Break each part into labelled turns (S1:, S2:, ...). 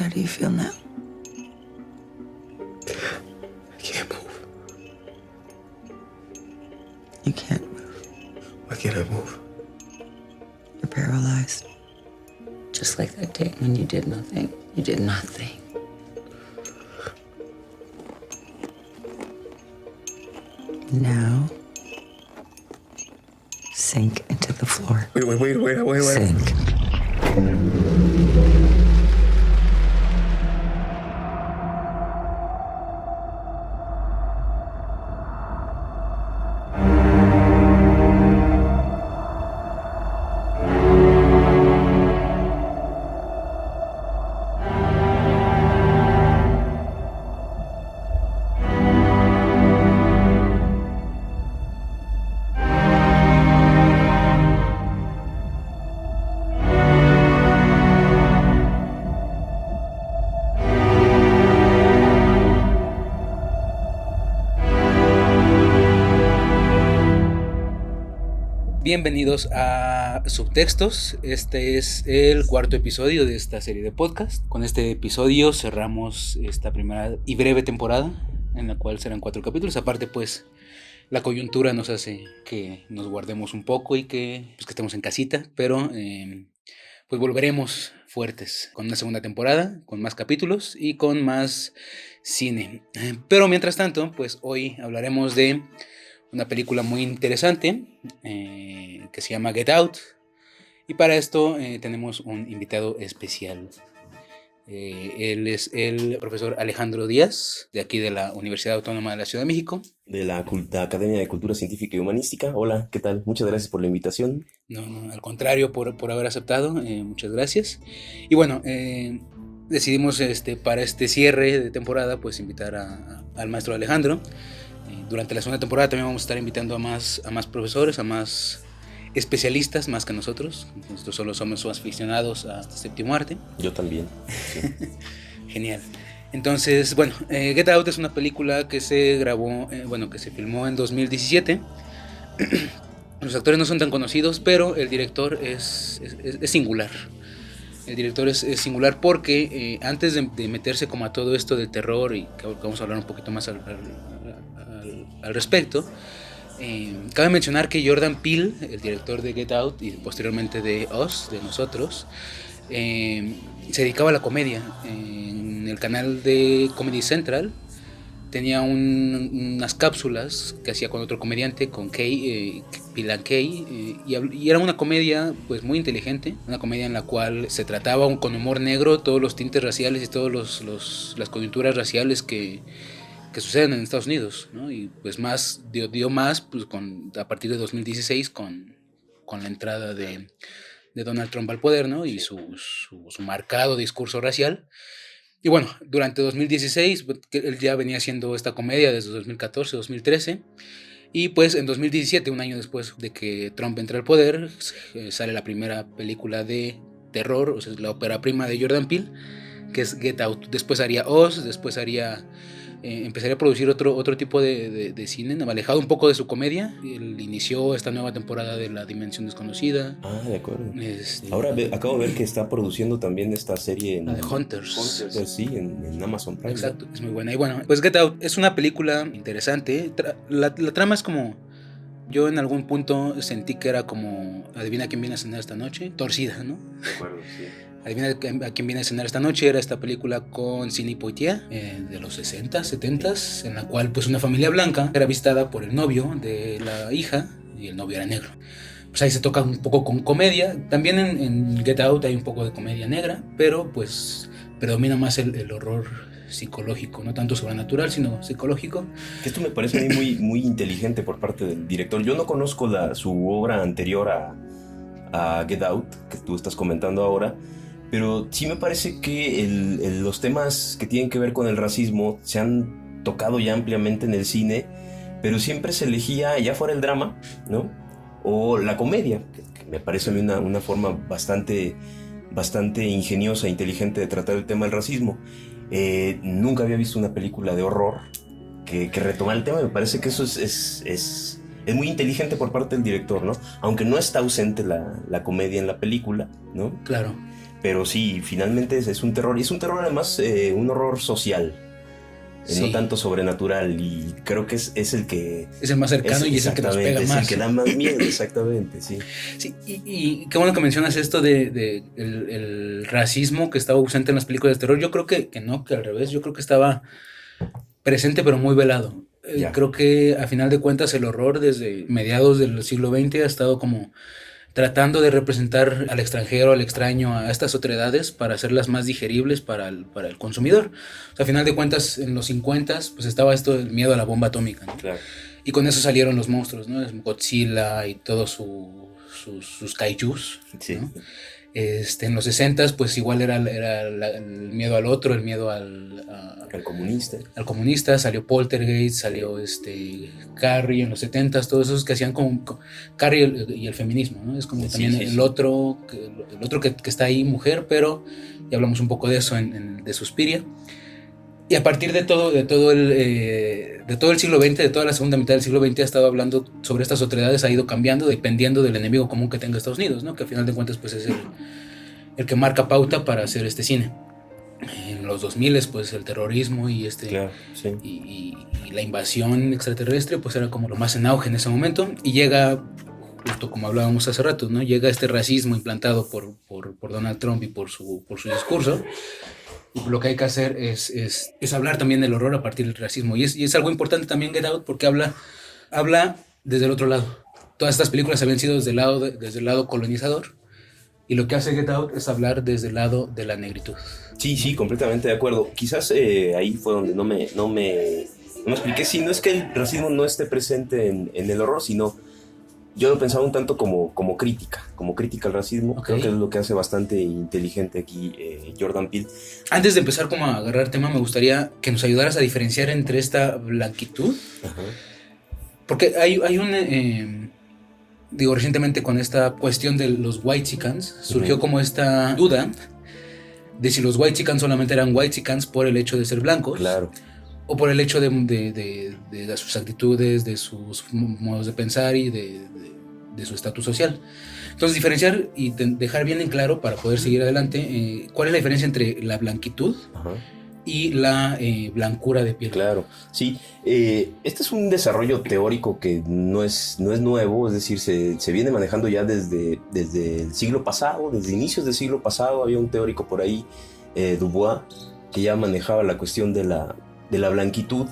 S1: How do you feel now?
S2: I can't move.
S1: You can't move.
S2: Why can't I move?
S1: You're paralyzed.
S3: Just like that day when you did nothing. You did nothing.
S1: Now, sink into the floor.
S2: Wait.
S1: Sink.
S4: Bienvenidos a Subtextos. Este es el cuarto episodio de esta serie de podcast. Con este episodio cerramos esta primera y breve temporada, en la cual serán 4 capítulos. Aparte, pues, la coyuntura nos hace que nos guardemos un poco y que estemos en casita, pero pues volveremos fuertes con una segunda temporada, con más capítulos y con más cine. Pero mientras tanto, pues hoy hablaremos de una película muy interesante que se llama Get Out. Y para esto tenemos un invitado especial. Él es el profesor Alejandro Díaz, de aquí de la Universidad Autónoma de la Ciudad de México.
S2: De la Academia de Cultura Científica y Humanística. Hola, ¿qué tal? Muchas gracias por la invitación.
S4: No, al contrario, por haber aceptado. Muchas gracias. Y bueno, decidimos para este cierre de temporada, pues invitar al maestro Alejandro. Durante la segunda temporada también vamos a estar invitando a más profesores, a más especialistas, más que nosotros. Nosotros solo somos aficionados a este séptimo arte.
S2: Yo también. Sí.
S4: Genial. Entonces, bueno, Get Out es una película que se grabó, que se filmó en 2017. Los actores no son tan conocidos, pero el director es singular. El director es singular porque antes de meterse como a todo esto del terror, y que vamos a hablar un poquito más al respecto, cabe mencionar que Jordan Peele, el director de Get Out y posteriormente de Us, de nosotros, se dedicaba a la comedia. En el canal de Comedy Central tenía unas cápsulas que hacía con otro comediante, con Peele and Kay, y era una comedia pues muy inteligente, una comedia en la cual se trataba con humor negro todos los tintes raciales y todas las coyunturas raciales que suceden en Estados Unidos, ¿no? Y pues más dio más pues a partir de 2016 con la entrada de Donald Trump al poder, ¿no? Y su marcado discurso racial. Y bueno, durante 2016 él ya venía haciendo esta comedia desde 2014, 2013. Y pues en 2017, un año después de que Trump entra al poder, sale la primera película de terror, o sea, la ópera prima de Jordan Peele, que es Get Out. Después haría Us, después empezaría a producir otro tipo de cine, alejado un poco de su comedia. Él inició esta nueva temporada de La Dimensión Desconocida.
S2: Ah, de acuerdo. Ahora acabo de ver que está produciendo también esta serie en
S4: The Hunters.
S2: Sí, en Amazon Prime.
S4: Exacto, es muy buena. Y bueno, pues Get Out es una película interesante. La trama es como... Yo en algún punto sentí que era como Adivina quién viene a cenar esta noche, torcida, ¿no?
S2: De acuerdo, sí.
S4: Adivina a quién viene a cenar esta noche. Era esta película con Sidney Poitier de los 60, 70, en la cual pues una familia blanca era visitada por el novio de la hija y el novio era negro. Pues ahí se toca un poco con comedia. También en Get Out hay un poco de comedia negra, pero pues predomina más el horror psicológico, no tanto sobrenatural, sino psicológico.
S2: Que esto me parece a mí muy, muy inteligente por parte del director. Yo no conozco su obra anterior a Get Out, que tú estás comentando ahora, pero sí me parece que los temas que tienen que ver con el racismo se han tocado ya ampliamente en el cine, pero siempre se elegía ya fuera el drama, ¿no? O la comedia, que me parece a mí una forma bastante ingeniosa e inteligente de tratar el tema del racismo. Nunca había visto una película de horror que retoma el tema. Me parece que eso es es muy inteligente por parte del director, ¿no? Aunque no está ausente la comedia en la película, ¿no?
S4: Claro.
S2: Pero sí, finalmente es un terror. Y es un terror además, un horror social.
S4: Sí.
S2: No tanto sobrenatural. Y creo que es el que...
S4: Es el más cercano y es el que nos pega más.
S2: Es el que da más miedo, exactamente, sí.
S4: Sí, y qué bueno que mencionas esto de el racismo que estaba ausente en las películas de terror. Yo creo que no, que al revés. Yo creo que estaba presente pero muy velado. Creo que a final de cuentas el horror desde mediados del siglo XX ha estado como tratando de representar al extranjero, al extraño, a estas otredades para hacerlas más digeribles para el consumidor. O sea, a final de cuentas en los 50 pues estaba esto del miedo a la bomba atómica, ¿no?
S2: Claro.
S4: Y con eso salieron los monstruos, ¿no? Godzilla y todos sus kaijus,
S2: Sí.
S4: ¿no? En los 60 pues igual era el miedo al otro, el miedo al comunista, salió Poltergeist, salió Carrie en los 70, todos esos que hacían como Carrie y el feminismo, ¿no? Es como también el otro que está ahí, mujer, pero ya hablamos un poco de eso de Suspiria. Y a partir de todo el siglo XX, de toda la segunda mitad del siglo XX, ha estado hablando sobre estas otredades, ha ido cambiando dependiendo del enemigo común que tenga Estados Unidos, ¿no? Que al final de cuentas pues es el que marca pauta para hacer este cine. En los 2000 pues el terrorismo y
S2: Claro, sí.
S4: y la invasión extraterrestre pues era como lo más en auge en ese momento, y llega, justo como hablábamos hace rato, ¿no? Llega este racismo implantado por Donald Trump y por su discurso. Y lo que hay que hacer es hablar también del horror a partir del racismo. Y es algo importante también Get Out, porque habla desde el otro lado. Todas estas películas habían sido desde el lado colonizador. Y lo que hace Get Out es hablar desde el lado de la negritud.
S2: Sí, completamente de acuerdo. Quizás ahí fue donde no me expliqué. Si no es que el racismo no esté presente en el horror, sino... Yo lo pensaba un tanto como crítica al racismo.
S4: Okay.
S2: Creo que es lo que hace bastante inteligente aquí Jordan Peele.
S4: Antes de empezar como a agarrar tema, me gustaría que nos ayudaras a diferenciar entre esta blanquitud. Ajá. Porque hay un... recientemente con esta cuestión de los whitexicans, surgió como esta duda de si los whitexicans solamente eran whitexicans por el hecho de ser blancos.
S2: Claro.
S4: O por el hecho de sus actitudes, de sus modos de pensar y de su estatus social. Entonces, diferenciar y dejar bien en claro para poder seguir adelante, ¿cuál es la diferencia entre la blanquitud y la blancura de piel?
S2: Claro, sí. Este es un desarrollo teórico que no es nuevo, es decir, se viene manejando ya desde el siglo pasado, desde inicios del siglo pasado. Había un teórico por ahí, Dubois, que ya manejaba la cuestión de la blanquitud.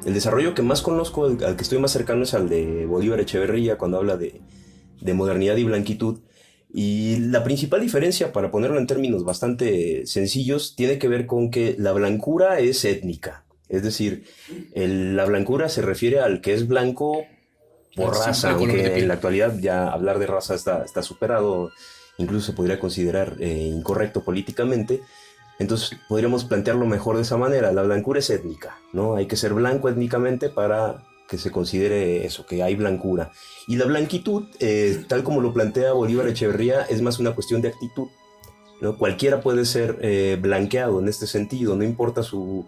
S2: El desarrollo que más conozco, al que estoy más cercano, es al de Bolívar Echeverría, cuando habla de modernidad y blanquitud. Y la principal diferencia, para ponerlo en términos bastante sencillos, tiene que ver con que la blancura es étnica. Es decir, la blancura se refiere al que es blanco por raza, aunque en la actualidad ya hablar de raza está superado, incluso se podría considerar incorrecto políticamente. Entonces podríamos plantearlo mejor de esa manera. La blancura es étnica, ¿no? Hay que ser blanco étnicamente para que se considere eso, que hay blancura. Y la blanquitud, tal como lo plantea Bolívar Echeverría, es más una cuestión de actitud, ¿no? Cualquiera puede ser blanqueado en este sentido, no importa su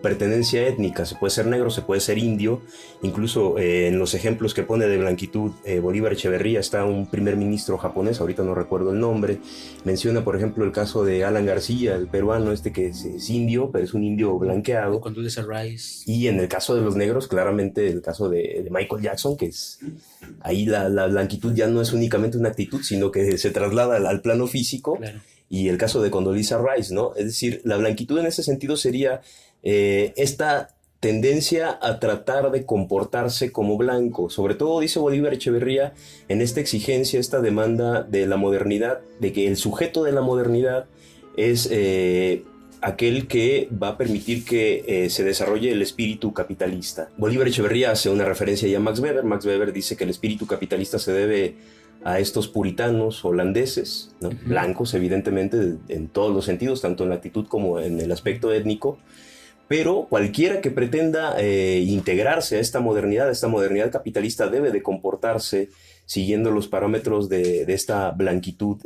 S2: pertenencia étnica. Se puede ser negro, se puede ser indio. Incluso en los ejemplos que pone de blanquitud Bolívar Echeverría está un primer ministro japonés, ahorita no recuerdo el nombre. Menciona, por ejemplo, el caso de Alan García, el peruano que es indio, pero es un indio blanqueado.
S4: Condoleezza Rice.
S2: Y en el caso de los negros, claramente el caso de Michael Jackson, que es ahí la blanquitud ya no es únicamente una actitud, sino que se traslada al plano físico.
S4: Claro.
S2: Y el caso de Condoleezza Rice, ¿no? Es decir, la blanquitud en ese sentido sería esta tendencia a tratar de comportarse como blanco. Sobre todo, dice Bolívar Echeverría, en esta exigencia, esta demanda de la modernidad, de que el sujeto de la modernidad es aquel que va a permitir que se desarrolle el espíritu capitalista. Bolívar Echeverría hace una referencia ya a Max Weber. Max Weber dice que el espíritu capitalista se debe a estos puritanos holandeses, ¿no? Blancos, evidentemente, en todos los sentidos, tanto en la actitud como en el aspecto étnico. Pero cualquiera que pretenda integrarse a esta modernidad capitalista, debe de comportarse siguiendo los parámetros de esta blanquitud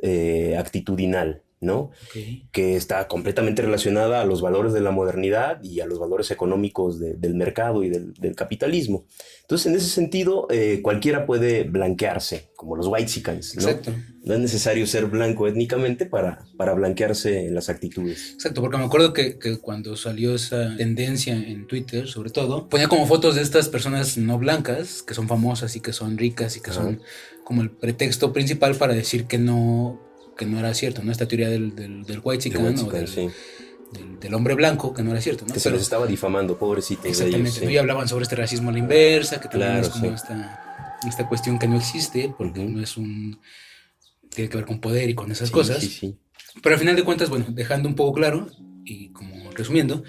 S2: actitudinal, ¿no?
S4: Ok.
S2: Que está completamente relacionada a los valores de la modernidad y a los valores económicos del mercado y del capitalismo. Entonces, en ese sentido, cualquiera puede blanquearse, como los whitexicans, ¿no?
S4: Exacto.
S2: No es necesario ser blanco étnicamente para blanquearse en las actitudes.
S4: Exacto, porque me acuerdo que cuando salió esa tendencia en Twitter, sobre todo, ponía como fotos de estas personas no blancas, que son famosas y que son ricas y que son como el pretexto principal para decir que no era cierto, ¿no? Esta teoría del whitexican o del hombre blanco, que no era cierto, ¿no?
S2: Que se les estaba difamando, pobrecitos de ellos.
S4: Exactamente, ¿no? Y hablaban sobre este racismo a la inversa, que también
S2: Claro,
S4: es como
S2: sí.
S4: esta cuestión que no existe, porque no es tiene que ver con poder y con esas cosas.
S2: Sí.
S4: Pero al final de cuentas, bueno, dejando un poco claro y como resumiendo,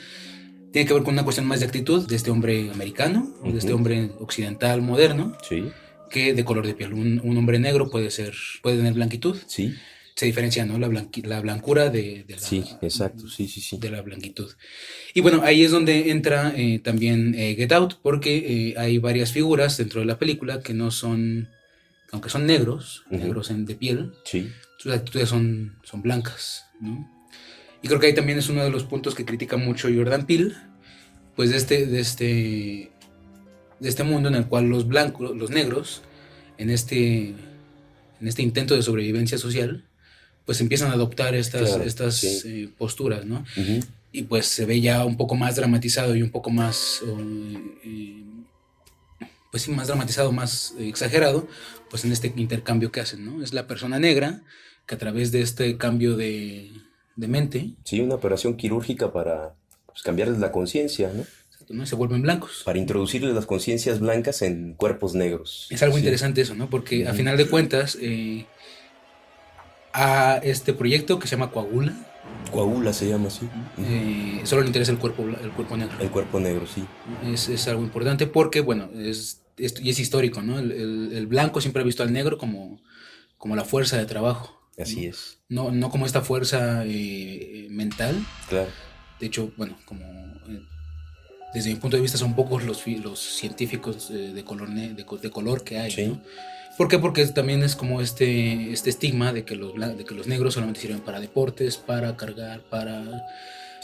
S4: tiene que ver con una cuestión más de actitud de este hombre americano o de este hombre occidental moderno,
S2: Sí,
S4: que de color de piel. Un hombre negro puede tener blanquitud.
S2: sí.
S4: Se diferencia, ¿no? La blancura de la,
S2: Sí, exacto, sí.
S4: de la blanquitud. Y bueno, ahí es donde entra también Get Out, porque hay varias figuras dentro de la película que no son, aunque son negros, negros de piel,
S2: Sí.
S4: sus actitudes son blancas, ¿no? Y creo que ahí también es uno de los puntos que critica mucho Jordan Peele, pues de este mundo en el cual los negros, en este intento de sobrevivencia social, pues empiezan a adoptar estas posturas, ¿no? Y pues se ve ya un poco más dramatizado y un poco más, pues sí, más dramatizado, más exagerado, pues en este intercambio que hacen, ¿no? Es la persona negra que a través de este cambio de mente,
S2: Sí, una operación quirúrgica para cambiarles la conciencia, ¿no?
S4: Se vuelven blancos.
S2: Para introducirles las conciencias blancas en cuerpos negros.
S4: Es algo interesante eso, ¿no? Porque a final de cuentas, a este proyecto que se llama Coagula,
S2: Coagula se llama así.
S4: solo le interesa el cuerpo negro.
S2: El cuerpo negro, sí.
S4: Es algo importante porque, bueno, y es histórico, ¿no? El blanco siempre ha visto al negro como la fuerza de trabajo.
S2: Así es.
S4: No como esta fuerza mental.
S2: Claro.
S4: De hecho, bueno, desde mi punto de vista son pocos los científicos de color que hay,
S2: Sí.
S4: ¿no? ¿Por qué? Porque también es como este estigma de que los negros solamente sirven para deportes, para cargar, para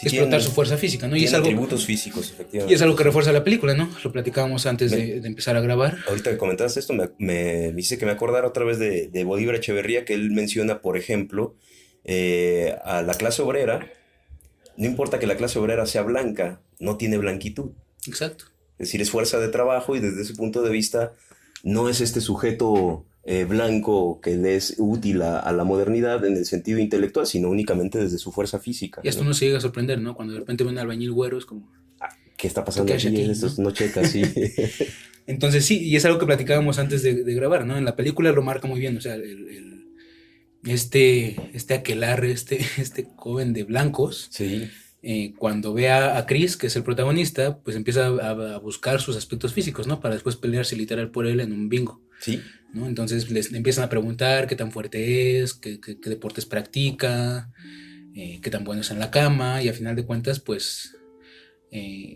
S4: explotar su fuerza física, ¿no? Y
S2: tienen
S4: es algo,
S2: atributos físicos, efectivamente.
S4: y es algo que refuerza la película, ¿no? Lo platicábamos antes de empezar a grabar.
S2: Ahorita que comentaste esto, me hice que me acordara otra vez de Bolívar Echeverría, que él menciona, por ejemplo, a la clase obrera. No importa que la clase obrera sea blanca, no tiene blanquitud.
S4: Exacto.
S2: Es decir, es fuerza de trabajo y desde ese punto de vista no es este sujeto blanco que le es útil a la modernidad en el sentido intelectual, sino únicamente desde su fuerza física.
S4: Y esto
S2: ¿no?
S4: no se llega a sorprender, ¿no? Cuando de repente ven al albañil güero, es como...
S2: ¿Qué está pasando aquí? Esto no checa, sí.
S4: Entonces sí, y es algo que platicábamos antes de grabar, ¿no? En la película lo marca muy bien, o sea, este aquelarre, este joven de blancos,
S2: Sí.
S4: Cuando ve a Chris, que es el protagonista, pues empieza a buscar sus aspectos físicos, ¿no? Para después pelearse literal por él en un bingo.
S2: Sí.
S4: ¿No? Entonces les empiezan a preguntar qué tan fuerte es, qué deportes practica, qué tan bueno es en la cama, y a final de cuentas, pues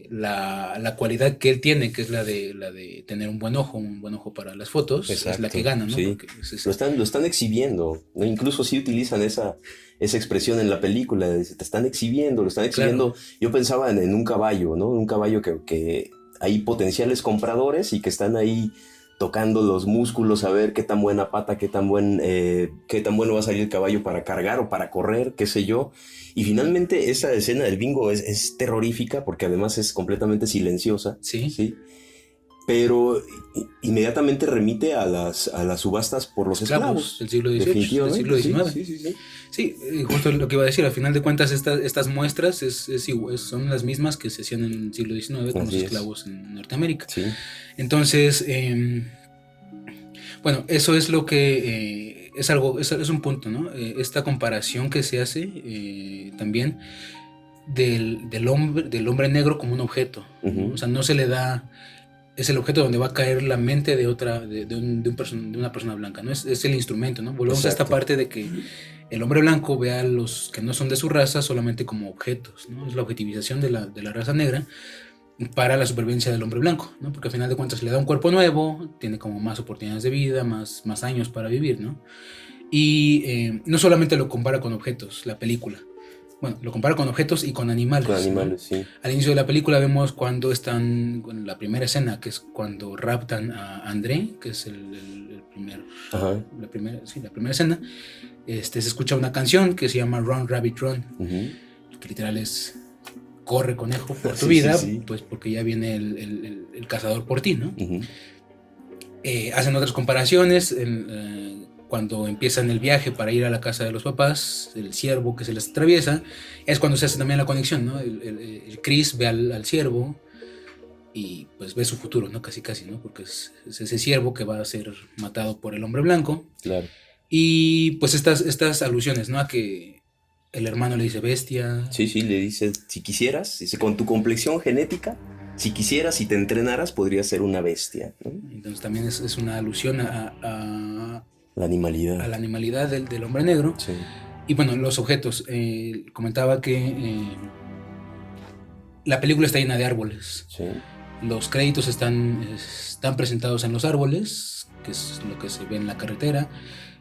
S4: la cualidad que él tiene, que es la de tener un buen ojo para las fotos,
S2: Exacto,
S4: es la que gana, ¿no?
S2: Sí. Lo están exhibiendo, ¿no? Incluso sí utilizan esa expresión en la película, te están exhibiendo, lo están exhibiendo. Claro. Yo pensaba en un caballo, ¿no? Un caballo que hay potenciales compradores y que están ahí tocando los músculos a ver qué tan buena pata, qué tan bueno va a salir el caballo para cargar o para correr, qué sé yo. Y finalmente esa escena del bingo es terrorífica porque además es completamente silenciosa.
S4: Sí.
S2: Pero inmediatamente remite a las subastas por los esclavos
S4: del siglo XVIII, del siglo XIX. Sí, justo lo que iba a decir, al final de cuentas estas muestras son las mismas que se hacían en el siglo XIX con los esclavos en Norteamérica.
S2: Sí.
S4: Entonces, bueno, eso es lo que es un punto, ¿no? Esta comparación que se hace también del hombre negro como un objeto, ¿no? O sea, no se le da, es el objeto donde va a caer la mente de una persona blanca, ¿no? Es el instrumento, ¿no? Volvemos a esta parte de que el hombre blanco ve a los que no son de su raza solamente como objetos, ¿no? Es la objetivización de la raza negra para la supervivencia del hombre blanco, ¿no? Porque al final de cuentas le da un cuerpo nuevo, tiene como más oportunidades de vida, más años para vivir, ¿no? Y no solamente lo compara con objetos, la película. Bueno, lo compara con objetos y con animales.
S2: Con animales,
S4: ¿no?
S2: sí.
S4: Al inicio de la película vemos cuando están, en la primera escena, que es cuando raptan a André, que es el primer,
S2: Ajá.
S4: la primera escena. Se escucha una canción que se llama Run Rabbit Run, que literal es corre conejo por tu vida,
S2: sí.
S4: pues porque ya viene el cazador por ti, ¿no?
S2: Uh-huh.
S4: Hacen otras comparaciones cuando empiezan el viaje para ir a la casa de los papás, el ciervo que se les atraviesa, es cuando se hace también la conexión, ¿no? El Chris ve al ciervo y pues ve su futuro, ¿no? Casi, ¿no? Porque es ese ciervo que va a ser matado por el hombre blanco.
S2: Claro.
S4: Y pues estas alusiones, ¿no? A que el hermano le dice bestia.
S2: Sí, le dice, si quisieras, dice, con tu complexión genética, si quisieras, si te entrenaras, podrías ser una bestia, ¿no?
S4: Entonces también es una alusión a
S2: la animalidad.
S4: A la animalidad del hombre negro.
S2: Sí.
S4: Y bueno, los objetos. Comentaba que la película está llena de árboles.
S2: Sí.
S4: Los créditos están presentados en los árboles, que es lo que se ve en la carretera.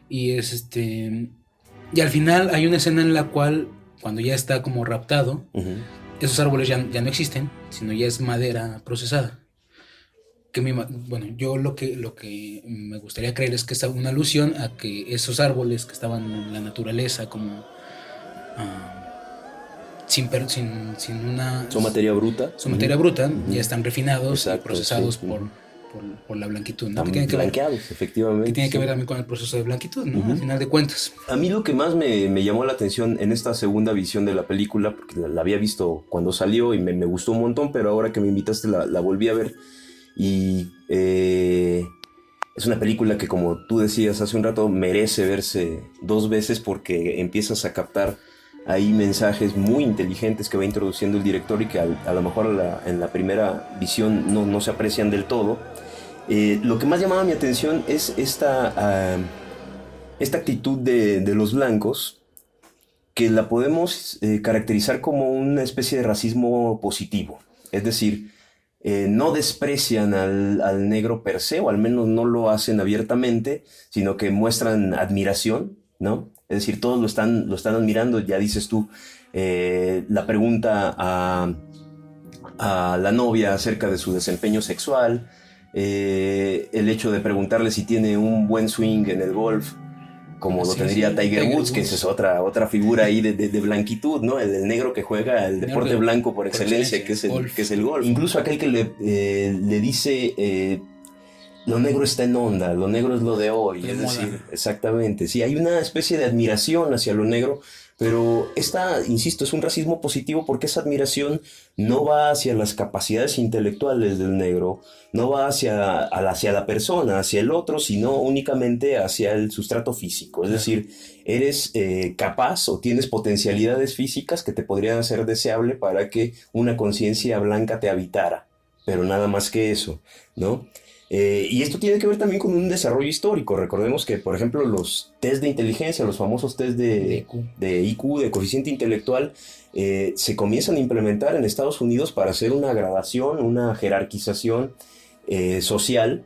S4: Y y al final hay una escena en la cual, cuando ya está como raptado, esos árboles ya no existen, sino ya es madera procesada. Bueno, yo lo que me gustaría creer es que es una alusión a que esos árboles que estaban en la naturaleza como sin una...
S2: Son materia bruta.
S4: Son materia bruta, ya están refinados.
S2: Exacto,
S4: y procesados
S2: sí.
S4: por la blanquitud, ¿no?
S2: Que tiene que blanqueados, efectivamente.
S4: Que tiene que ver también con el proceso de blanquitud, ¿no? Al final de cuentas.
S2: A mí lo que más me llamó la atención en esta segunda visión de la película, porque la había visto cuando salió y me gustó un montón, pero ahora que me invitaste la volví a ver. Y es una película que, como tú decías hace un rato, merece verse 2 veces porque empiezas a captar ahí mensajes muy inteligentes que va introduciendo el director y que a lo mejor en la primera visión no se aprecian del todo. Lo que más llamaba mi atención es esta actitud de los blancos, que la podemos caracterizar como una especie de racismo positivo. Es decir, no desprecian al negro per se, o al menos no lo hacen abiertamente, sino que muestran admiración, ¿no? Es decir, todos lo están admirando. Ya dices tú, la pregunta a la novia acerca de su desempeño sexual, el hecho de preguntarle si tiene un buen swing en el golf, como lo tendría Tiger Woods, que esa es otra figura ahí de blanquitud, ¿no? El negro que juega el deporte blanco por excelencia, que es el golf. Incluso aquel que le dice, lo negro está en onda, lo negro es lo de hoy. Es decir, exactamente. Sí, hay una especie de admiración hacia lo negro, pero insisto, es un racismo positivo porque esa admiración no va hacia las capacidades intelectuales del negro, no va hacia la persona, hacia el otro, sino únicamente hacia el sustrato físico. Es decir, eres capaz o tienes potencialidades físicas que te podrían hacer deseable para que una conciencia blanca te habitara, pero nada más que eso, ¿no? Y esto tiene que ver también con un desarrollo histórico. Recordemos que, por ejemplo, los test de inteligencia, los famosos test de IQ, de coeficiente intelectual, se comienzan a implementar en Estados Unidos para hacer una gradación, una jerarquización social,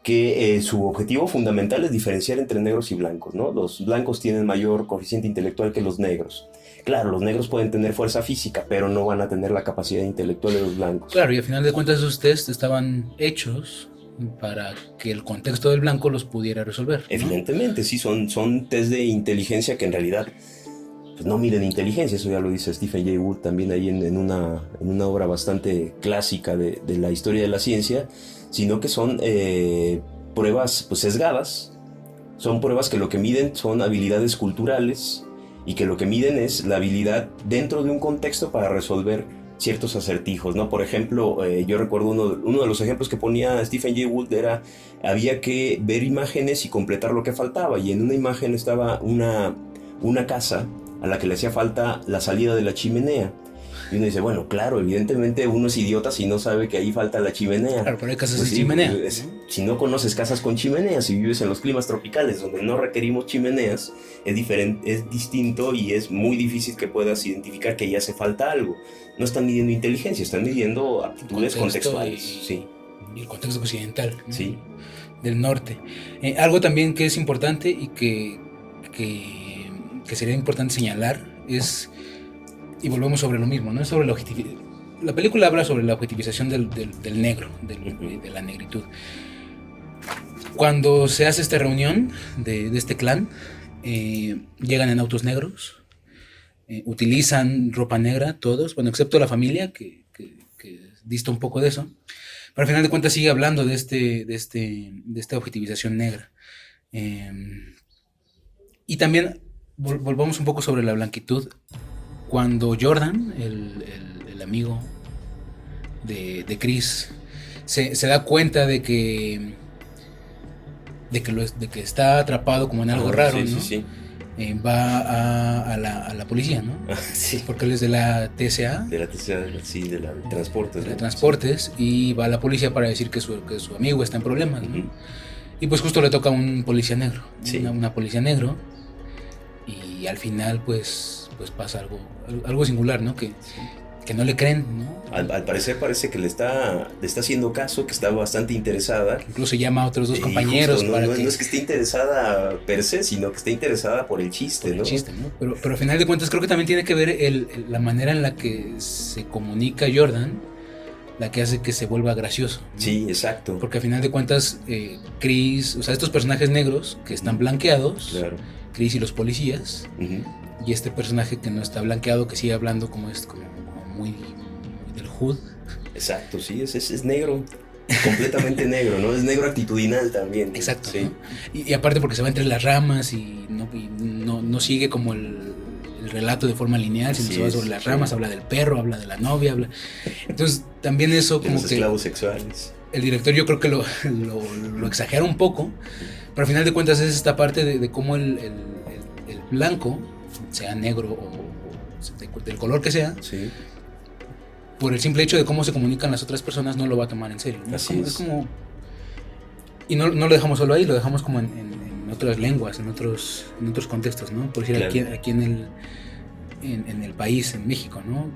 S2: que su objetivo fundamental es diferenciar entre negros y blancos, ¿no? Los blancos tienen mayor coeficiente intelectual que los negros. Claro, los negros pueden tener fuerza física, pero no van a tener la capacidad intelectual de los blancos.
S4: Claro, y al final de cuentas esos tests estaban hechos para que el contexto del blanco los pudiera resolver, ¿no?
S2: Evidentemente, sí, son test de inteligencia que en realidad pues, no miden inteligencia. Eso ya lo dice Stephen Jay Gould también ahí en una obra bastante clásica de la historia de la ciencia, sino que son pruebas pues, sesgadas. Son pruebas que lo que miden son habilidades culturales y que lo que miden es la habilidad dentro de un contexto para resolver ciertos acertijos, ¿no? Por ejemplo, yo recuerdo uno de los ejemplos que ponía Stephen Jay Gould era, había que ver imágenes y completar lo que faltaba, y en una imagen estaba una casa a la que le hacía falta la salida de la chimenea. Y uno dice, bueno, claro, evidentemente uno es idiota si no sabe que ahí falta la chimenea.
S4: Claro, pero hay casas
S2: Pues
S4: sin
S2: sí,
S4: chimenea.
S2: Si no conoces casas con chimeneas, si vives en los climas tropicales donde no requerimos chimeneas, es diferente, es distinto y es muy difícil que puedas identificar que ya hace falta algo. No están midiendo inteligencia, están midiendo aptitudes contextuales. Sí.
S4: Y el contexto occidental, ¿no?
S2: Sí.
S4: Del norte. Algo también que es importante y que que sería importante señalar es, y volvemos sobre lo mismo, ¿no? Es sobre la objetividad. La película habla sobre la objetivización del negro, de la negritud. Cuando se hace esta reunión de este clan, llegan en autos negros, utilizan ropa negra todos, bueno, excepto la familia, que dista un poco de eso, pero al final de cuentas sigue hablando de esta objetivización negra. Y también volvamos un poco sobre la blanquitud. Cuando Jordan, el amigo de Chris, se da cuenta de que está atrapado como en algo raro,
S2: sí,
S4: ¿no?
S2: Sí.
S4: Va a la policía, ¿no?
S2: Sí.
S4: Porque él es de la TSA.
S2: De la TSA, sí, de la transportes.
S4: De la transportes, y va a la policía para decir que su amigo está en problemas, ¿no?
S2: Uh-huh.
S4: Y pues justo le toca a un policía negro,
S2: Sí.
S4: una policía negro, y al final pues pasa algo singular, ¿no? Que no le creen, ¿no?
S2: Al parecer parece que le está haciendo caso, que está bastante interesada.
S4: Incluso llama a otros dos compañeros
S2: justo,
S4: para
S2: no,
S4: que...
S2: no es que esté interesada per se, sino que esté interesada por el chiste,
S4: por el
S2: ¿no?
S4: chiste, ¿no? Pero al final de cuentas creo que también tiene que ver la manera en la que se comunica Jordan, la que hace que se vuelva gracioso, ¿no?
S2: Sí, exacto.
S4: Porque al final de cuentas Chris, o sea, estos personajes negros que están blanqueados,
S2: Claro.
S4: Chris y los policías,
S2: Uh-huh.
S4: y este personaje que no está blanqueado, que sigue hablando como muy del hood.
S2: Exacto, sí, es negro. Completamente negro, ¿no? Es negro actitudinal también.
S4: Exacto,
S2: Sí.
S4: ¿no? Y aparte porque se va entre las ramas y no sigue como el relato de forma lineal, sino
S2: Así
S4: se va
S2: es,
S4: sobre las
S2: sí.
S4: ramas, habla del perro, habla de la novia, entonces también eso
S2: De
S4: como
S2: los
S4: que
S2: esclavos sexuales.
S4: el director yo creo que lo exagera un poco, pero al final de cuentas es esta parte de cómo el blanco, sea negro o del color que sea,
S2: Sí.
S4: por el simple hecho de cómo se comunican las otras personas, no lo va a tomar en serio, ¿no?
S2: Así es.
S4: Es como... Y no lo dejamos solo ahí, lo dejamos como en otras lenguas, en otros contextos, ¿no? Por decir,
S2: Claro.
S4: aquí en el país, en México, ¿no?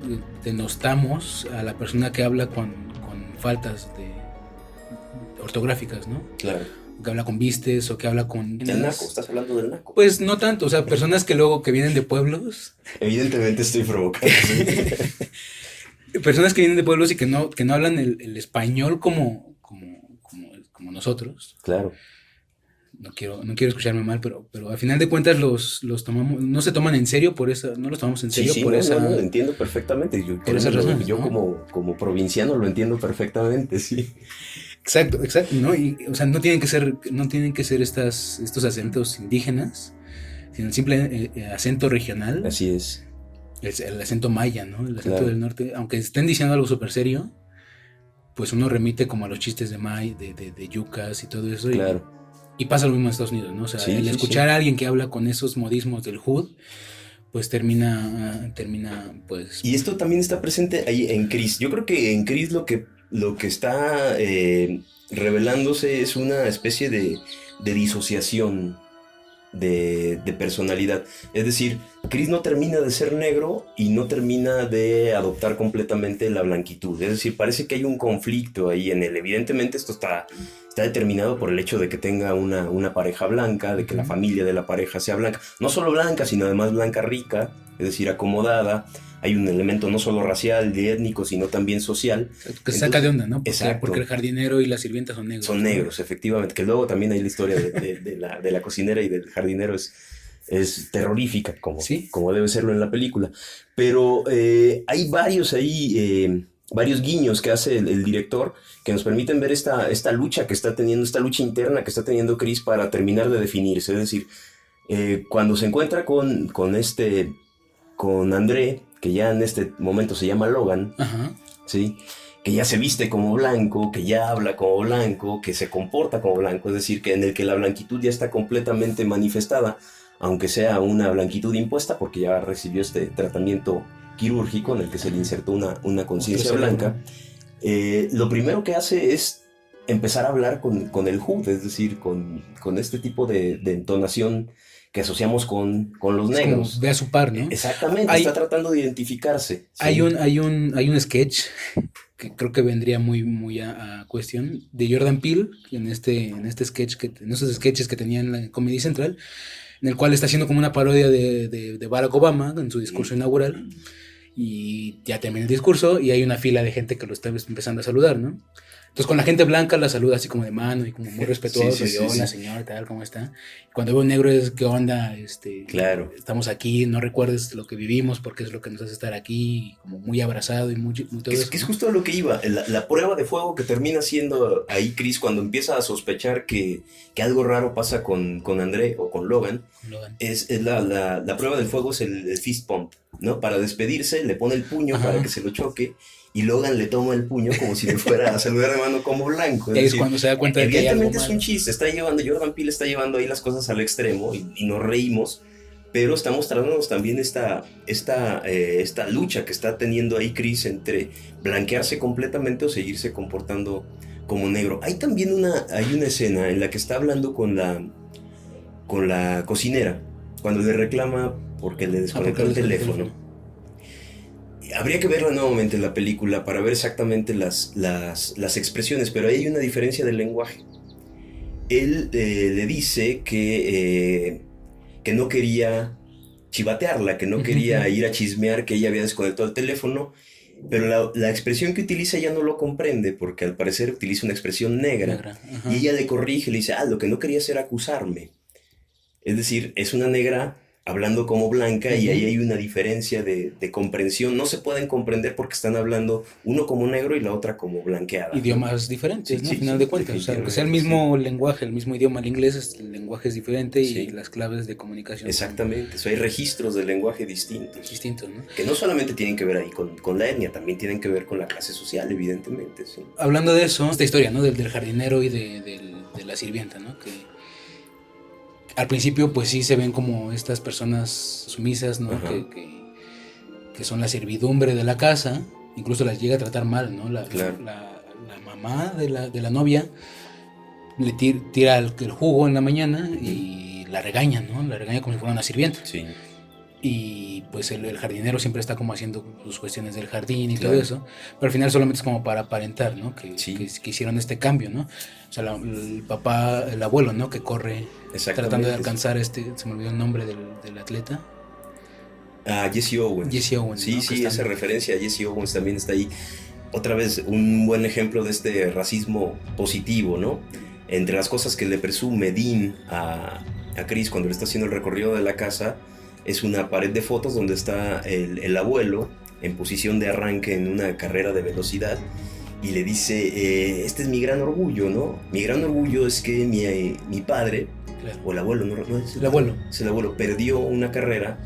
S4: Denostamos a la persona que habla con faltas ortográficas, ¿no?
S2: Claro.
S4: Que habla con vistes o que habla con...
S2: ¿Del naco? ¿Estás hablando del naco?
S4: Pues no tanto, o sea, personas que luego que vienen de pueblos...
S2: Evidentemente estoy provocando.
S4: Personas que vienen de pueblos y que no hablan el español como nosotros.
S2: Claro.
S4: No quiero escucharme mal, pero al final de cuentas los tomamos, no se toman en serio por esa, no los tomamos en serio
S2: Sí,
S4: por
S2: no,
S4: esa.
S2: no, lo entiendo perfectamente.
S4: Por esas razones,
S2: yo
S4: ¿no?
S2: como provinciano lo entiendo perfectamente, sí.
S4: Exacto, ¿no? Y, o sea, no tienen que ser estos acentos indígenas, sino el simple acento regional.
S2: Así es.
S4: El acento maya, ¿no? El acento
S2: Claro.
S4: del norte, aunque estén diciendo algo súper serio, pues uno remite como a los chistes de yucas y todo eso.
S2: Claro.
S4: Y pasa lo mismo en Estados Unidos, ¿no? O sea,
S2: Sí,
S4: el
S2: sí,
S4: escuchar a alguien que habla con esos modismos del hood, pues termina pues...
S2: Y esto también está presente ahí en Chris. Yo creo que en Chris lo que está revelándose es una especie de disociación de personalidad. Es decir, Chris no termina de ser negro y no termina de adoptar completamente la blanquitud. Es decir, parece que hay un conflicto ahí en él. Evidentemente esto está determinado por el hecho de que tenga una pareja blanca, de que la familia de la pareja sea blanca. No solo blanca, sino además blanca rica, es decir, acomodada. Hay un elemento no solo racial y étnico, sino también social.
S4: Que se saca de onda, ¿no?
S2: Exacto.
S4: Porque el jardinero y la sirvienta son negros.
S2: Son negros, efectivamente. Que luego también hay la historia de la cocinera y del jardinero es terrorífica,
S4: ¿Sí?
S2: como debe serlo en la película. Pero hay varios guiños que hace el director que nos permiten ver esta lucha que está teniendo, esta lucha interna que está teniendo Chris para terminar de definirse. Es decir, cuando se encuentra con André, que ya en este momento se llama Logan,
S4: Ajá.
S2: ¿sí? Que ya se viste como blanco, que ya habla como blanco, que se comporta como blanco, es decir, que en el que la blanquitud ya está completamente manifestada, aunque sea una blanquitud impuesta, porque ya recibió este tratamiento quirúrgico en el que se le insertó una conciencia blanca. Lo primero que hace es empezar a hablar con el hood, es decir, con este tipo de entonación que asociamos con los
S4: Es
S2: negros.
S4: como ve a su par, ¿no?
S2: Exactamente, está tratando de identificarse. ¿Sí?
S4: Hay un sketch que creo que vendría muy a cuestión de Jordan Peele en este sketch en esos sketches que tenía en la Comedy Central, en el cual está haciendo como una parodia de Barack Obama en su discurso inaugural. Y ya termina el discurso y hay una fila de gente que lo está empezando a saludar, ¿no? Entonces con la gente blanca la saluda así como de mano y como muy respetuoso.
S2: Sí, sí,
S4: y hola,
S2: sí.
S4: señor, tal, ¿cómo está? Y cuando veo un negro es, ¿qué onda?
S2: Claro.
S4: Estamos aquí, no recuerdes lo que vivimos porque es lo que nos hace estar aquí. Y como muy abrazado y muy todo eso,
S2: Que es
S4: ¿no?
S2: justo a lo que iba. La prueba de fuego que termina siendo ahí Chris cuando empieza a sospechar que algo raro pasa con André o con Logan.
S4: Logan.
S2: Es la prueba del fuego es el fist pump, ¿no? Para despedirse le pone el puño
S4: Ajá.
S2: para que se lo choque y Logan le toma el puño como si le fuera a saludar de mano como blanco.
S4: Y ahí es cuando se da cuenta de que hay algo
S2: evidentemente es un
S4: malo.
S2: chiste, Jordan Peele está llevando ahí las cosas al extremo y nos reímos, pero está mostrándonos también esta lucha que está teniendo ahí Chris entre blanquearse completamente o seguirse comportando como negro. Hay también una escena en la que está hablando con la cocinera, cuando le reclama porque le desconectó el teléfono. Habría que verla nuevamente en la película para ver exactamente las expresiones, pero ahí hay una diferencia del lenguaje. Él le dice que no quería chivatearla, que no quería ir a chismear que ella había desconectado el teléfono, pero la expresión que utiliza ella no lo comprende, porque al parecer utiliza una expresión negra. Y ella le corrige, le dice, lo que no querías era acusarme. Es decir, es una negra hablando como blanca y ahí hay una diferencia de comprensión. No se pueden comprender porque están hablando uno como negro y la otra como blanqueada.
S4: Idiomas diferentes, ¿no?
S2: Sí,
S4: Al final de cuentas. O sea, aunque sea el mismo lenguaje, el mismo idioma, el inglés, el lenguaje es diferente y las claves de comunicación
S2: exactamente. Hay registros del lenguaje distintos,
S4: ¿no?
S2: Que no solamente tienen que ver ahí con la etnia, también tienen que ver con la clase social, evidentemente. Sí.
S4: Hablando de eso, esta historia, ¿no? Del jardinero y de la sirvienta, ¿no? Que al principio pues sí se ven como estas personas sumisas, ¿no? Que son la servidumbre de la casa, incluso las llega a tratar mal, ¿no? La mamá de la novia le tira el jugo en la mañana y la regaña, ¿no? La regaña como si fuera una sirvienta.
S2: Sí.
S4: Y pues el jardinero siempre está como haciendo sus cuestiones del jardín y todo eso, pero al final solamente es como para aparentar, ¿no? Que hicieron este cambio, ¿no? O sea, el papá, el abuelo, ¿no? Que corre tratando de alcanzar se me olvidó el nombre del atleta.
S2: Jesse Owens.
S4: Jesse Owens.
S2: Sí,
S4: ¿no?
S2: sí, esa referencia a Jesse Owens también está ahí. Otra vez, un buen ejemplo de este racismo positivo, ¿no? Entre las cosas que le presume Dean a Chris cuando le está haciendo el recorrido de la casa, es una pared de fotos donde está el abuelo en posición de arranque en una carrera de velocidad y le dice, este es mi gran orgullo, ¿no? Mi gran orgullo es que mi padre, o el abuelo, no es el abuelo, perdió una carrera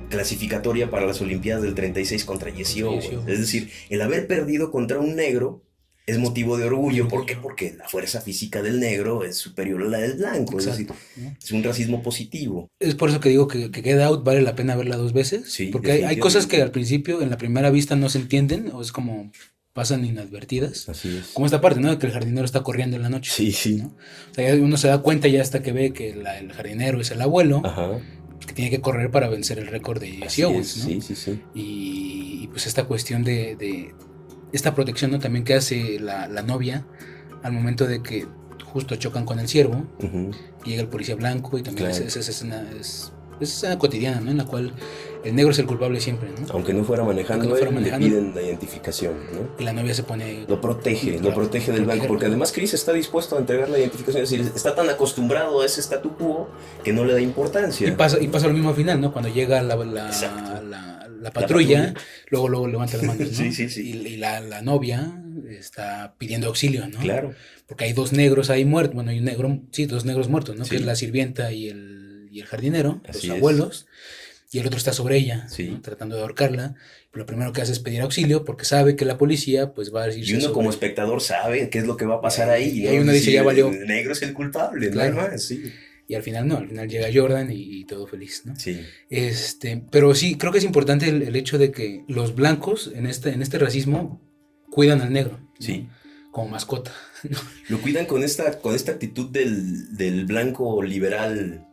S2: clasificatoria para las Olimpiadas del 36 contra Jesse Owens. Es decir, el haber perdido contra un negro es motivo de orgullo. ¿Por qué? Porque la fuerza física del negro es superior a la del blanco. Exacto. Es decir, es un racismo positivo.
S4: Es por eso que digo que Get Out vale la pena verla 2 veces. Sí, porque hay cosas que al principio, en la primera vista, no se entienden, o es como pasan inadvertidas.
S2: Así es.
S4: Como esta parte, ¿no? De que el jardinero está corriendo en la noche.
S2: Sí.
S4: ¿no? O sea, uno se da cuenta ya hasta que ve que el jardinero es el abuelo.
S2: Ajá.
S4: Que tiene que correr para vencer el récord de Jesse Owens, ¿no?
S2: Sí.
S4: Y pues esta cuestión de esta protección, ¿no? También que hace la novia al momento de que justo chocan con el ciervo, llega el policía blanco y también esa escena es escena cotidiana, ¿no? En la cual el negro es el culpable siempre, ¿no?
S2: Aunque no fuera manejando, le piden la identificación, ¿no?
S4: Y la novia se pone...
S2: Lo protege del blanco, porque además Chris está dispuesto a entregar la identificación, es decir, está tan acostumbrado a ese statu quo que no le da importancia.
S4: Y pasa lo mismo al final, ¿no? Cuando llega la patrulla, luego levanta las manos, ¿no?
S2: Sí.
S4: Y la novia está pidiendo auxilio, ¿no?
S2: Claro.
S4: Porque hay 2 negros ahí muertos, bueno, hay 2 negros muertos, ¿no? Sí. Que es la sirvienta y el jardinero, los abuelos, y el otro está sobre ella, ¿no? Tratando de ahorcarla. Lo primero que hace es pedir auxilio porque sabe que la policía pues va a decir...
S2: Y uno como espectador sabe qué es lo que va a pasar ahí.
S4: Y uno dice, ya valió.
S2: El negro es el culpable,
S4: claro.
S2: No hay más, sí.
S4: Y al final no, al final llega Jordan y todo feliz, ¿no?
S2: Sí.
S4: Pero sí, creo que es importante el hecho de que los blancos en este racismo cuidan al negro, ¿no?
S2: Sí.
S4: Como mascota, ¿no?
S2: Lo cuidan con esta actitud del blanco liberal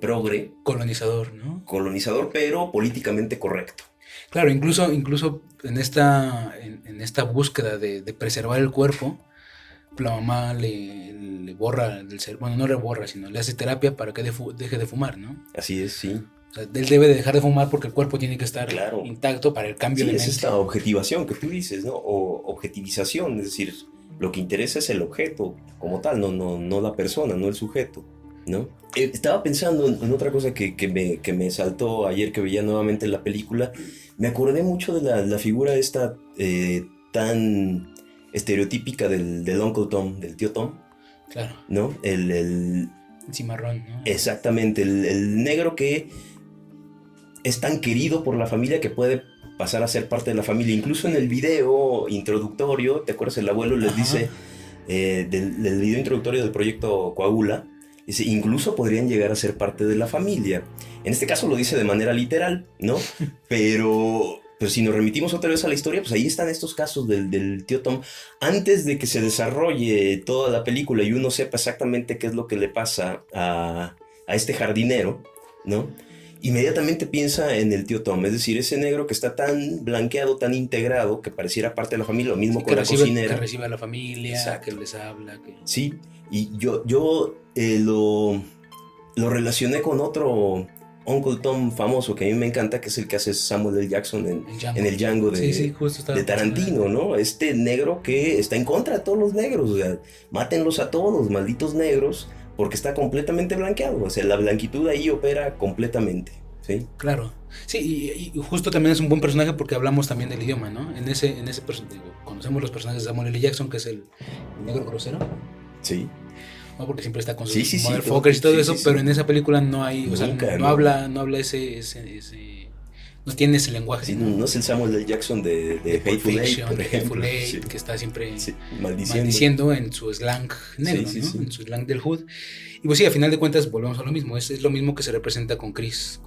S2: progre.
S4: Colonizador, ¿no?
S2: Colonizador, pero políticamente correcto.
S4: Claro, incluso en esta búsqueda de preservar el cuerpo, la mamá le borra del cerebro, bueno, no le borra, sino le hace terapia para que deje de fumar, ¿no?
S2: Así es, sí.
S4: O sea, él debe de dejar de fumar porque el cuerpo tiene que estar
S2: Claro.
S4: intacto para el cambio
S2: Sí,
S4: de
S2: es
S4: mente.
S2: esta objetivación que tú dices, ¿no? O objetivización, es decir, lo que interesa es el objeto como tal, no la persona, no el sujeto, ¿no? Estaba pensando en otra cosa que me saltó ayer que veía nuevamente la película. Me acordé mucho de la figura esta tan estereotípica del Uncle Tom, del tío Tom,
S4: Claro,
S2: ¿no?
S4: el cimarrón, ¿no?
S2: Exactamente, el negro que es tan querido por la familia que puede pasar a ser parte de la familia. Incluso en el video introductorio, ¿te acuerdas? El abuelo les
S4: Ajá.
S2: dice, del video introductorio del proyecto Coagula, dice, incluso podrían llegar a ser parte de la familia. En este caso lo dice de manera literal, ¿no? Pero si nos remitimos otra vez a la historia, pues ahí están estos casos del tío Tom. Antes de que se desarrolle toda la película y uno sepa exactamente qué es lo que le pasa a este jardinero, ¿no? Inmediatamente piensa en el tío Tom, es decir, ese negro que está tan blanqueado, tan integrado, que pareciera parte de la familia, lo mismo
S4: Sí,
S2: con la cocinera.
S4: Que recibe a la familia,
S2: Exacto.
S4: que les habla. Que...
S2: Sí, y yo lo relacioné con otro Uncle Tom famoso que a mí me encanta, que es el que hace Samuel L. Jackson en el Django de Tarantino, ¿no? Este negro que está en contra de todos los negros, o sea, mátenlos a todos, malditos negros, porque está completamente blanqueado, o sea, la blanquitud ahí opera completamente, ¿sí?
S4: Claro, sí, y justo también es un buen personaje porque hablamos también del idioma, ¿no? En ese conocemos los personajes de Samuel L. Jackson, que es el negro grosero,
S2: Sí.
S4: ¿no? Porque siempre está con sus
S2: Sí,
S4: motherfuckers y todo
S2: sí,
S4: eso,
S2: sí.
S4: pero en esa película no hay, o sea,
S2: Nunca,
S4: no habla ese, no tiene ese lenguaje.
S2: Sí, no es el Samuel L. Jackson de Hateful Eight, por ejemplo.
S4: Hateful Eight,
S2: Sí.
S4: que está siempre
S2: Maldiciendo
S4: en su slang negro,
S2: Sí,
S4: ¿no?
S2: sí.
S4: En su slang del hood. Y pues sí, a final de cuentas volvemos a lo mismo. Es lo mismo que se representa con Chris,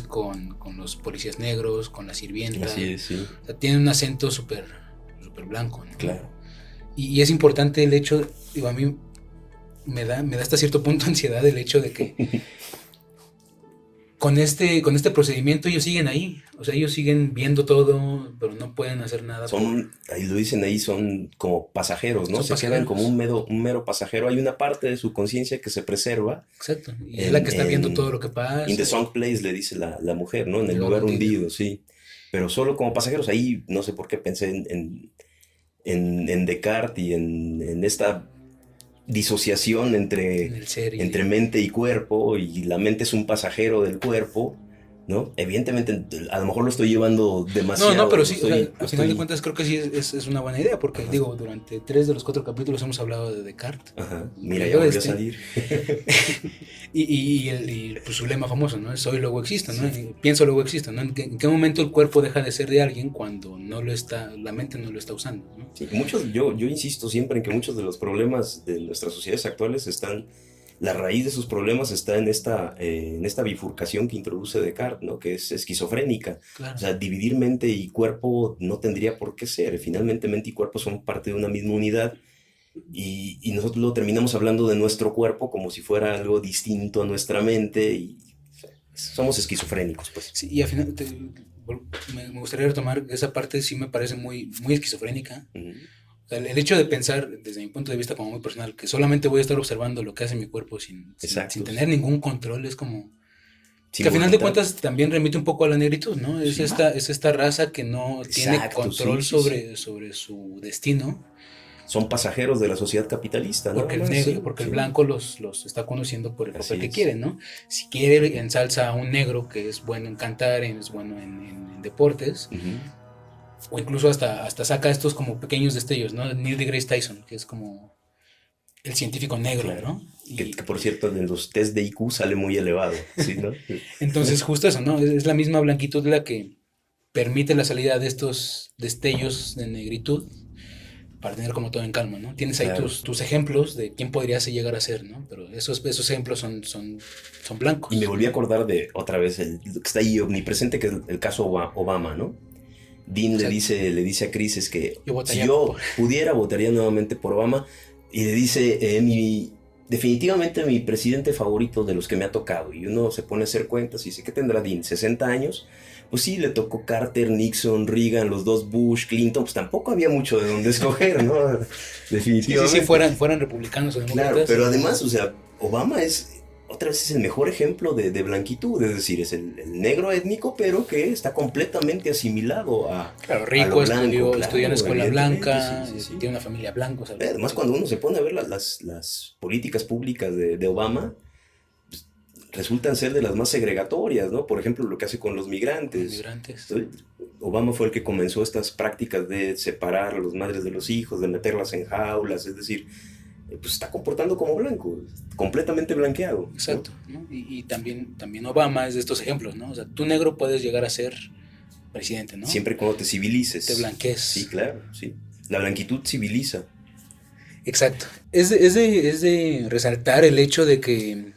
S4: con los policías negros, con la sirvienta.
S2: Así es, sí.
S4: O sea, tiene un acento súper blanco, ¿no?
S2: Claro.
S4: Y es importante el hecho, digo, a mí me da hasta cierto punto ansiedad el hecho de que con este procedimiento ellos siguen ahí. O sea, ellos siguen viendo todo, pero no pueden hacer nada.
S2: Ahí lo dicen ahí, son como pasajeros, ¿no?
S4: Son
S2: Se
S4: pasajeros.
S2: quedan como un mero pasajero. Hay una parte de su conciencia que se preserva.
S4: Exacto. Y es la que está viendo todo lo que pasa.
S2: In the sunk place, le dice la mujer, ¿no? En el
S4: Lugar
S2: lugar hundido, sí. Pero solo como pasajeros. Ahí no sé por qué pensé en Descartes y en esta disociación entre mente y cuerpo, y la mente es un pasajero del cuerpo, ¿no? Evidentemente, a lo mejor lo estoy llevando demasiado.
S4: No, pero sí, al final de cuentas creo que sí es una buena idea, porque digo, durante 3 de los 4 capítulos hemos hablado de Descartes.
S2: Ajá, mira, ya volvió a salir.
S4: y pues, su lema famoso, ¿no? Soy, luego existo, ¿no? Sí. Pienso, luego existo, ¿no? ¿En qué momento el cuerpo deja de ser de alguien cuando la mente no lo está usando, ¿no?
S2: Sí, yo insisto siempre en que muchos de los problemas de nuestras sociedades actuales la raíz de sus problemas está en esta bifurcación que introduce Descartes, ¿no? Que es esquizofrénica.
S4: Claro.
S2: O sea, dividir mente y cuerpo no tendría por qué ser. Finalmente, mente y cuerpo son parte de una misma unidad, y nosotros lo terminamos hablando de nuestro cuerpo como si fuera algo distinto a nuestra mente, y somos esquizofrénicos, pues.
S4: Sí, y al final me gustaría retomar esa parte, sí me parece muy, muy esquizofrénica. Uh-huh. O sea, el hecho de pensar, desde mi punto de vista como muy personal, que solamente voy a estar observando lo que hace mi cuerpo sin tener ningún control, es como... Sí, que al final de cuentas también remite un poco a la negritud, ¿no? Es, sí, esta raza que no tiene control sobre su destino.
S2: Son pasajeros de la sociedad capitalista, ¿no?
S4: Porque el blanco los está conociendo por el papel que quiere, ¿no? Si quiere, ensalza a un negro que es bueno en cantar, es bueno en deportes, o incluso hasta saca estos como pequeños destellos, ¿no? Neil deGrasse Tyson, que es como el científico negro, claro, ¿no?
S2: Que por cierto, en los test de IQ sale muy elevado, ¿sí, no?
S4: Entonces, justo eso, ¿no? Es la misma blanquitud la que permite la salida de estos destellos de negritud para tener como todo en calma, ¿no? Tienes ahí tus ejemplos de quién podrías llegar a ser, ¿no? Pero esos ejemplos son blancos.
S2: Y me volví a acordar de, otra vez, el que está ahí omnipresente, que es el caso Obama, ¿no? Dean le dice a Chris, es que si yo pudiera, votaría nuevamente por Obama. Y le dice, definitivamente mi presidente favorito de los que me ha tocado. Y uno se pone a hacer cuentas y dice, ¿qué tendrá Dean? ¿60 años? Pues sí, le tocó Carter, Nixon, Reagan, los dos Bush, Clinton. Pues tampoco había mucho de dónde escoger, ¿no? Definitivamente.
S4: Sí, fueran republicanos o demócratas.
S2: Claro, pero además, o sea, Obama otra vez es el mejor ejemplo de blanquitud, es decir, es el negro étnico, pero que está completamente asimilado a...
S4: Claro,
S2: a
S4: rico,
S2: lo blanco,
S4: estudió en escuela
S2: evidentemente,
S4: blanca,
S2: sí.
S4: tiene una familia blanca. O sea,
S2: Además, cuando uno se pone a ver las políticas públicas de Obama, pues, resultan ser de las más segregatorias, ¿no? Por ejemplo, lo que hace con los migrantes. Obama fue el que comenzó estas prácticas de separar a las madres de los hijos, de meterlas en jaulas, es decir, pues está comportando como blanco, completamente blanqueado.
S4: Exacto, ¿no? Y también Obama es de estos ejemplos, ¿no? O sea, tú negro puedes llegar a ser presidente, ¿no?
S2: Siempre cuando te civilices.
S4: Te blanquees.
S2: Sí, claro, sí. La blanquitud civiliza.
S4: Exacto. Es de resaltar el hecho de que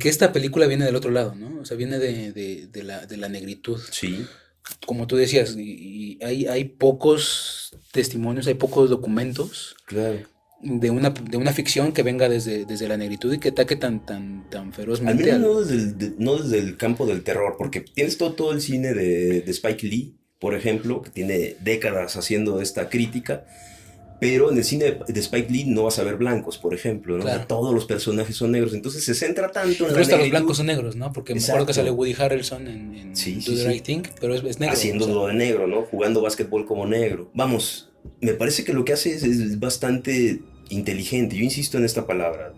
S4: esta película viene del otro lado, ¿no? O sea, viene de la negritud.
S2: Sí.
S4: Como tú decías, y hay pocos testimonios, hay pocos documentos
S2: Claro.
S4: de una ficción que venga desde la negritud y que ataque tan
S2: Al
S4: ferozmente.
S2: menos no desde el campo del terror, porque tienes todo el cine de Spike Lee, por ejemplo, que tiene décadas haciendo esta crítica, pero en el cine de Spike Lee no vas a ver blancos, por ejemplo, ¿no?
S4: Claro.
S2: O sea, todos los personajes son negros, entonces se centra tanto en
S4: Pero
S2: la
S4: hasta los
S2: negritud,
S4: blancos son negros, ¿no? Porque me acuerdo que sale Woody Harrelson en
S2: Sí,
S4: Do
S2: sí,
S4: the
S2: sí.
S4: Right Thing, pero es negro.
S2: haciéndolo de negro, ¿no? Jugando básquetbol como negro. Vamos, me parece que lo que hace es bastante inteligente. Yo insisto en esta palabra.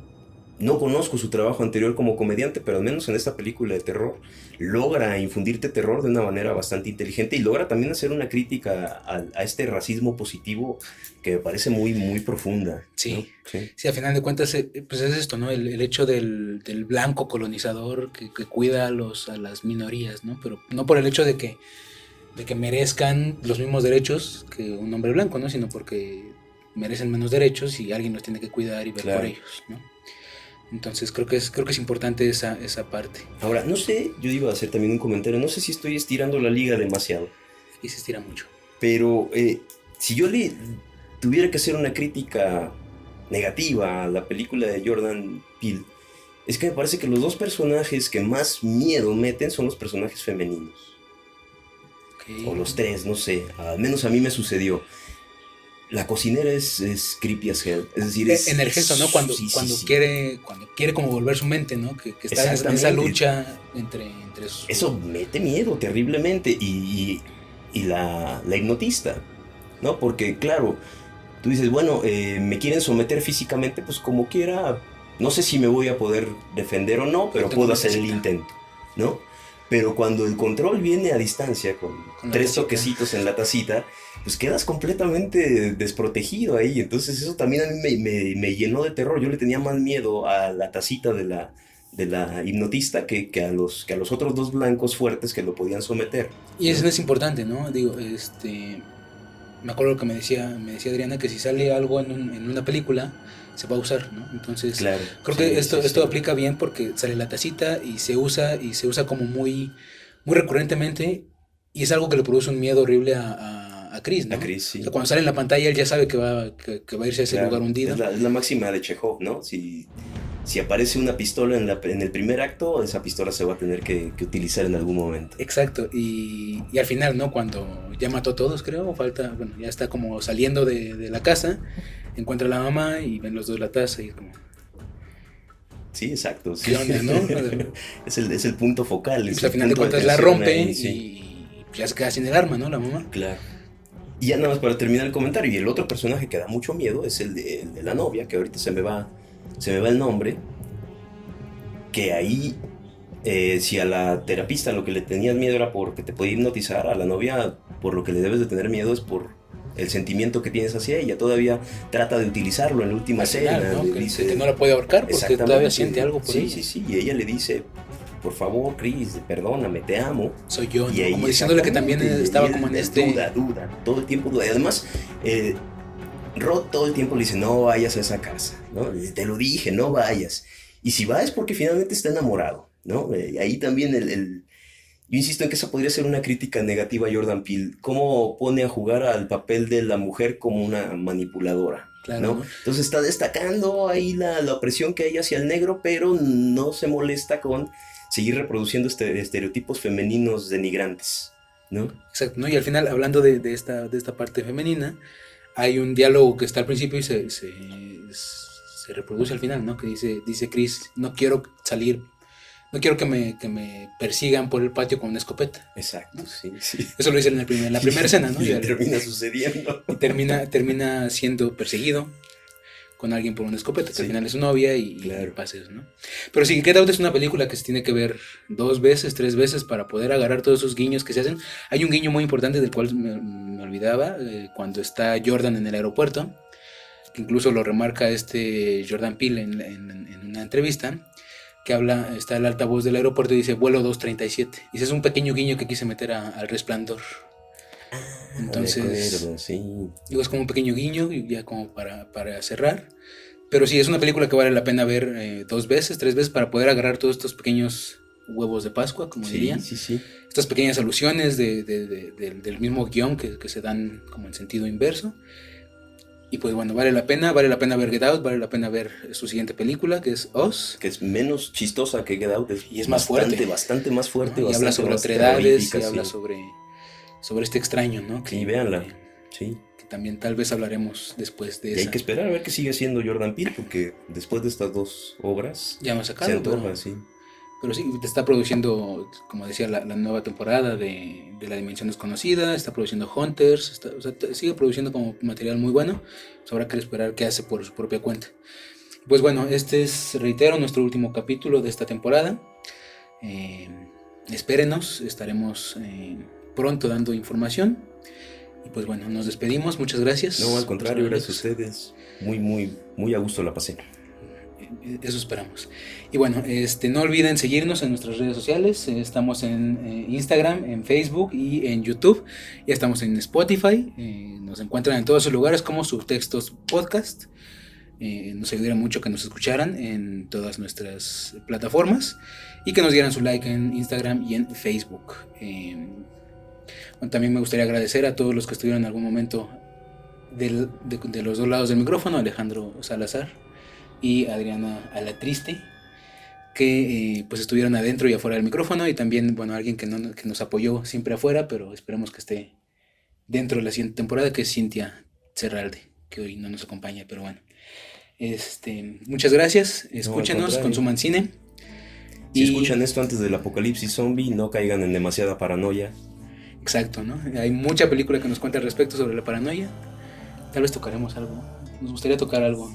S2: No conozco su trabajo anterior como comediante, pero al menos en esta película de terror logra infundirte terror de una manera bastante inteligente y logra también hacer una crítica a este racismo positivo que me parece muy, muy profunda.
S4: Sí.
S2: ¿no? Sí.
S4: Sí, al final de cuentas, pues es esto, ¿no? El hecho del blanco colonizador que cuida a las minorías, ¿no? Pero no por el hecho de que merezcan los mismos derechos que un hombre blanco, ¿no? Sino porque merecen menos derechos y alguien los tiene que cuidar y ver
S2: Claro.
S4: por ellos, ¿no? Entonces creo que es importante esa parte.
S2: Ahora, no sé, yo iba a hacer también un comentario, no sé si estoy estirando la liga demasiado,
S4: Aquí se estira mucho.
S2: pero si yo le tuviera que hacer una crítica negativa a la película de Jordan Peele, es que me parece que los dos personajes que más miedo meten son los personajes femeninos.
S4: Okay.
S2: O los tres, no sé, al menos a mí me sucedió. La cocinera es creepy as hell, es decir, es...
S4: En el gesto, ¿no? Cuando
S2: sí.
S4: quiere como volver su mente, ¿no? Que está en esa
S2: Exactamente.
S4: lucha entre sus...
S2: Eso mete miedo terriblemente y la hipnotista, ¿no? Porque claro, tú dices, bueno, me quieren someter físicamente, pues como quiera, no sé si me voy a poder defender o no, pero puedo hacer el intento, ¿no? Pero cuando el control viene a distancia, con 3
S4: tacita.
S2: toquecitos en la tacita, pues quedas completamente desprotegido ahí. Entonces eso también a mí me llenó de terror. Yo le tenía más miedo a la tacita de la hipnotista que a los otros dos blancos fuertes que lo podían someter.
S4: Y eso es importante, ¿no? Digo, me acuerdo que me decía Adriana que si sale algo en una película se va a usar, ¿no? Entonces,
S2: Claro,
S4: creo
S2: sí,
S4: que esto
S2: sí.
S4: aplica bien porque sale la tacita y se usa como muy, muy recurrentemente y es algo que le produce un miedo horrible a Chris, ¿no?
S2: A Chris, sí.
S4: O sea, cuando sale en la pantalla él ya sabe que va a irse a ese
S2: Claro,
S4: lugar hundido.
S2: es la máxima de Chekhov, ¿no? Si aparece una pistola en el primer acto, esa pistola se va a tener que utilizar en algún momento.
S4: Exacto, y al final, ¿no? Cuando ya mató a todos, creo, bueno, ya está como saliendo de la casa, encuentra a la mamá y ven los dos la taza y es como...
S2: Sí, exacto. Sí.
S4: ¿Qué onda, no?
S2: es el punto focal.
S4: Pues
S2: Es
S4: al
S2: el
S4: final de
S2: punto
S4: cuentas la
S2: tensión
S4: rompe
S2: ahí, sí.
S4: y ya se queda sin el arma, ¿no? La mamá.
S2: Claro. Y ya nada más para terminar el comentario, y el otro personaje que da mucho miedo es el de la novia, que ahorita se me va el nombre, que ahí, si a la terapista lo que le tenías miedo era porque te podía hipnotizar, a la novia por lo que le debes de tener miedo es por el sentimiento que tienes hacia ella. Todavía trata de utilizarlo en la última
S4: Al final,
S2: escena.
S4: ¿no?
S2: le
S4: Que
S2: dice,
S4: no la puede ahorcar porque
S2: exactamente,
S4: todavía siente algo por ella.
S2: Sí, y ella le dice, por favor, Chris, perdóname, te amo.
S4: Soy yo, ¿no?
S2: Y ahí,
S4: Como diciéndole que también
S2: exactamente,
S4: estaba
S2: y
S4: como en
S2: él duda, todo el tiempo duda. Y además, Rod todo el tiempo le dice, no vayas a esa casa, ¿no? Te lo dije, no vayas. Y si va es porque finalmente está enamorado, ¿no? Ahí también yo insisto en que esa podría ser una crítica negativa a Jordan Peele. Cómo pone a jugar al papel de la mujer como una manipuladora.
S4: Claro,
S2: ¿no?
S4: ¿no?
S2: Entonces está destacando ahí la opresión que hay hacia el negro, pero no se molesta con seguir reproduciendo estereotipos femeninos denigrantes, ¿no?
S4: Exacto, ¿no? Y al final, hablando de esta parte femenina, hay un diálogo que está al principio y se reproduce al final, ¿no? Que dice Chris, no quiero salir, no quiero que me persigan por el patio con una escopeta.
S2: Exacto, sí, sí.
S4: Eso lo dice en la primera escena, ¿no?
S2: Y termina sucediendo.
S4: Y termina siendo perseguido con alguien por una escopeta, que
S2: Sí.
S4: al final es su novia y
S2: Claro.
S4: pasa eso, ¿no? Pero sí, Get Out es una película que se tiene que ver 2 veces, 3 veces para poder agarrar todos esos guiños que se hacen. Hay un guiño muy importante del cual me olvidaba, cuando está Jordan en el aeropuerto, que incluso lo remarca Jordan Peele en una entrevista, que está el altavoz del aeropuerto y dice vuelo 237. Y ese es un pequeño guiño que quise meter al Resplandor. Entonces,
S2: De acuerdo, sí.
S4: digo, es como un pequeño guiño, y ya como para cerrar. Pero sí, es una película que vale la pena ver 2 veces, 3 veces para poder agarrar todos estos pequeños huevos de Pascua, como dirían.
S2: Sí, sí, sí.
S4: Estas pequeñas alusiones del mismo guión que se dan como en sentido inverso. Y pues bueno, vale la pena ver Get Out, vale la pena ver su siguiente película, que es Us.
S2: Que es menos chistosa que Get Out.
S4: Y es más fuerte.
S2: Bastante más fuerte.
S4: ¿No? Y habla sobre otredades, y habla sobre este extraño, ¿no?
S2: Sí, véanla. Sí.
S4: Que también tal vez hablaremos después de
S2: Y
S4: esa.
S2: hay que esperar a ver qué sigue haciendo Jordan Peele, porque después de estas 2 obras
S4: Ya me ha
S2: se
S4: sacado,
S2: antoja, sí.
S4: pero sí, te está produciendo, como decía, la nueva temporada de La Dimensión Desconocida, está produciendo Hunters, o sea, sigue produciendo como material muy bueno, pues habrá que esperar qué hace por su propia cuenta. Pues bueno, este es, reitero, nuestro último capítulo de esta temporada. Espérenos, estaremos pronto dando información. Y pues bueno, nos despedimos, muchas gracias.
S2: No, al contrario,
S4: Muchas
S2: gracias a ustedes. Muy a gusto la pasé.
S4: Eso esperamos. Y bueno, no olviden seguirnos en nuestras redes sociales. Estamos en Instagram, en Facebook y en YouTube. Ya estamos en Spotify. Nos encuentran en todos esos lugares como Subtextos Podcast. Nos ayudaría mucho que nos escucharan en todas nuestras plataformas y que nos dieran su like en Instagram y en Facebook. Bueno, también me gustaría agradecer a todos los que estuvieron en algún momento de los 2 lados del micrófono: Alejandro Salazar y Adriana Alatriste, que pues estuvieron adentro y afuera del micrófono, y también, bueno, alguien que nos apoyó siempre afuera, pero esperemos que esté dentro de la siguiente temporada, que es Cintia Cerralde, que hoy no nos acompaña, pero bueno. Muchas gracias, escúchenos, consuman cine.
S2: Si escuchan esto antes del apocalipsis zombie, no caigan en demasiada paranoia.
S4: Exacto, ¿no? Hay mucha película que nos cuenta al respecto sobre la paranoia. Tal vez tocaremos algo. Nos gustaría tocar algo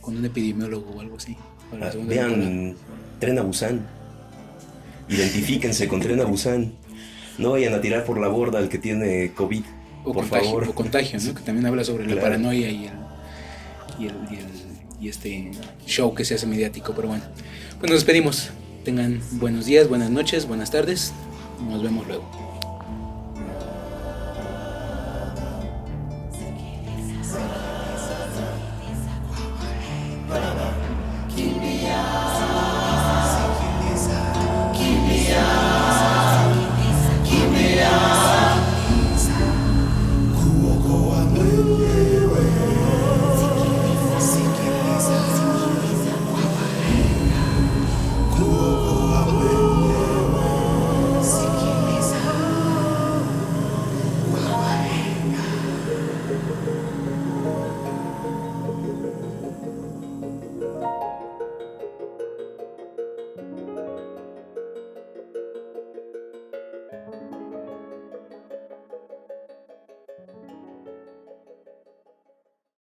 S4: con un epidemiólogo o algo así.
S2: Vean Tren a Busan. Identifíquense con Tren a Busan. No vayan a tirar por la borda al que tiene COVID.
S4: O
S2: por
S4: contagio,
S2: favor.
S4: o contagio, ¿no? Que también habla sobre la
S2: Claro.
S4: paranoia y este show que se hace mediático. Pero bueno, pues nos despedimos. Tengan buenos días, buenas noches, buenas tardes. Nos vemos luego.